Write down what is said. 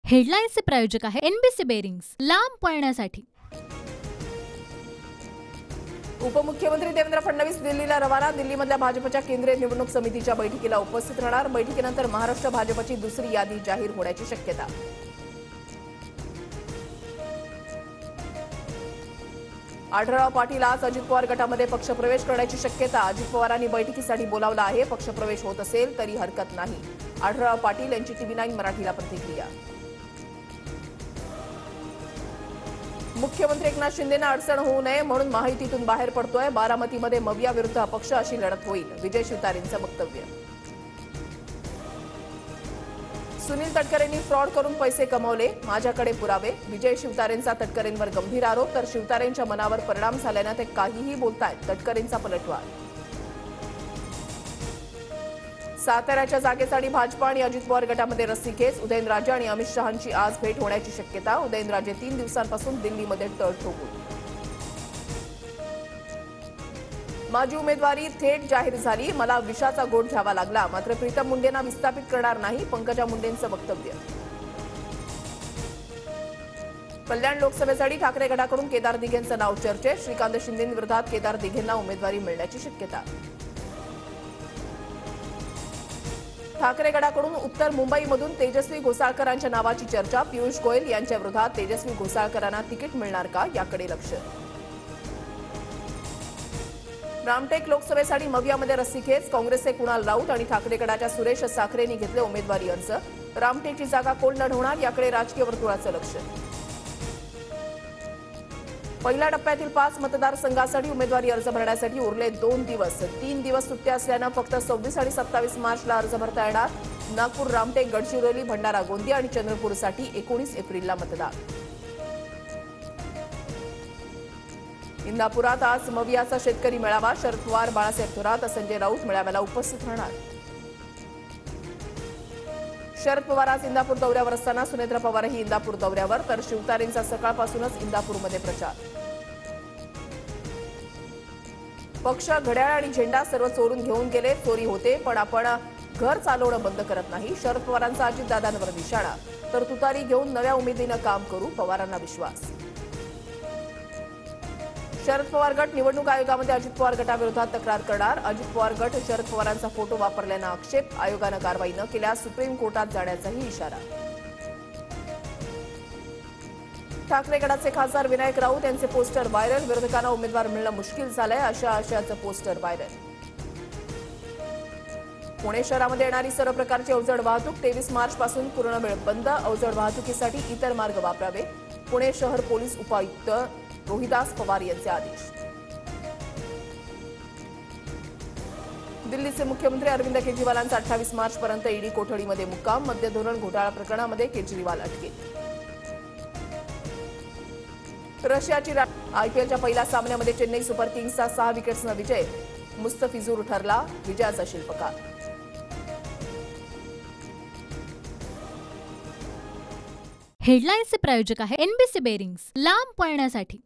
हेडलाईन्सचे प्रायोजक आहे NBC bearings, लांब पळण्यासाठी। उपमुख्यमंत्री देवेंद्र फडणवीस दिल्लीला रवाना। दिल्लीमधल्या भाजपच्या केंद्रीय निवडणूक समितीच्या बैठकीला उपस्थित राहणार। बैठकीनंतर महाराष्ट्र भाजपची दुसरी यादी जाहीर होण्याची शक्यता। आढळराव पाटील आज अजित पवार गटामध्ये पक्षप्रवेश करण्याची शक्यता। अजित पवारांनी बैठकीसाठी बोलावलं आहे। पक्षप्रवेश होत असेल तरी हरकत नाही। आढळराव पाटील यांची TV9 मराठीला प्रतिक्रिया। मुख्यमंत्री एकनाथ शिंदेंना अडचण होऊ नये म्हणून महायुतीतून बाहेर पडतोय। बारामतीमध्ये मविया विरुद्ध अपक्ष अशी लढत होईल, विजय शिवतारेंचं वक्तव्य। सुनील तटकरेंनी फ्रॉड करून पैसे कमवले, माझ्याकडे पुरावे, विजय शिवतारेंचा तटकरेंवर गंभीर आरोप। तर शिवतारेंच्या मनावर परिणाम झाल्यानं ते काहीही बोलतायत, तटकरेंचा पलटवार। साताऱ्याच्या जागेसाठी भाजपा आणि अजित पवार गटामध्ये रस्सीखेच। उदयनराजे आणि अमित शहांची आज भेट होण्याची शक्यता। उदयनराजे 3 दिवसांपासून दिल्लीमध्ये तळ ठोकून। माझी उमेदवारी थेट जाहीर झाली, मला विषाचा गोट घ्यावा लागला, मात्र प्रीतम मुंडेंना विस्थापित करणार नाही, पंकजा मुंडेंचं वक्तव्य। कल्याण लोकसभेसाठी ठाकरे गटाकडून केदार दिघेंचं नाव चर्चेत। श्रीकांत शिंदेंविरोधात केदार दिघेंना उमेदवारी मिळण्याची शक्यता। ठाकरे गटाकडून उत्तर मुंबईमधून तेजस्वी घोसाळकरांच्या नावाची चर्चा। पियुष गोयल यांच्या विरोधात तेजस्वी घोसाळकरांना तिकीट मिळणार का, याकडे लक्ष। रामटेक लोकसभेसाठी मवियामध्ये रस्सीखेच। काँग्रेसचे कुणाल राऊत आणि ठाकरे गटाच्या सुरेश साखरेंनी घेतले उमेदवारी अर्ज। रामटेकची जागा कोण लढवणार, याकडे राजकीय वर्तुळाचं लक्ष। पहिल्या टप्प्यातील 5 मतदारसंघासाठी उमेदवारी अर्ज भरण्यासाठी उरले 2 दिवस। 3 दिवस सुट्ट्या असल्यानं फक्त 26 आणि 27 मार्चला अर्ज भरता येणार। नागपूर, रामटेक, गडचिरोली, भंडारा, गोंदिया आणि चंद्रपूरसाठी 19 एप्रिलला मतदान। इंदापुरात आज मवियाचा शेतकरी मेळावा। शरद पवार, बाळासाहेब थोरात, संजय राऊत मेळाव्याला उपस्थित राहणार। शरद पवार आज इंदापूर दौऱ्यावर असताना सुनेत्र पवारही इंदापूर दौऱ्यावर। तर शिवतारेंचा सकाळपासूनच इंदापूरमध्ये प्रचार। पक्ष, घड्याळ आणि झेंडा सर्व चोरून घेऊन गेले, चोरी होते पण आपण घर चालवणं बंद करत नाही। शरद पवारांचा अजितदादांवर निशाणा। तर तुतारी घेऊन नव्या उमेदीनं काम करू, पवारांना विश्वास। शरद पवार गट निवडणूक आयोगामध्ये अजित पवार गटाविरोधात तक्रार करणार। अजित पवार गट शरद पवारांचा फोटो वापरल्यानं आक्षेप। आयोगानं कारवाई न केल्यास सुप्रीम कोर्टात जाण्याचाही इशारा। ठाकरे गटाचे खासदार विनायक राऊत यांचे पोस्टर व्हायरल। विरोधकांना उमेदवार मिळणं मुश्किल झालंय, अशा आशयाचं पोस्टर व्हायरल। पुणे शहरामध्ये येणारी सर्व प्रकारची अवजड वाहतूक 23 मार्चपासून पूर्ण वेळ बंद। अवजड वाहतुकीसाठी इतर मार्ग वापरावे, पुणे शहर पोलीस उपायुक्त रोहिदास पवार यांचे आदेश। दिल्लीचे मुख्यमंत्री अरविंद केजरीवालांचा 28 मार्चपर्यंत ईडी कोठडीमध्ये मुक्काम। मद्य धोरण घोटाळा प्रकरणामध्ये केजरीवाल अटकेत। रशियाची आयपीएलच्या पहिल्या सामन्यामध्ये चेन्नई सुपर किंग्सचा 6 विकेट्सनं विजय। मुस्तफिझुर ठरला विजयाचा शिल्पकार। हेडलाईन्सचे प्रायोजक आहे एनबीसी बेरिंग्स, लांब पळण्यासाठी।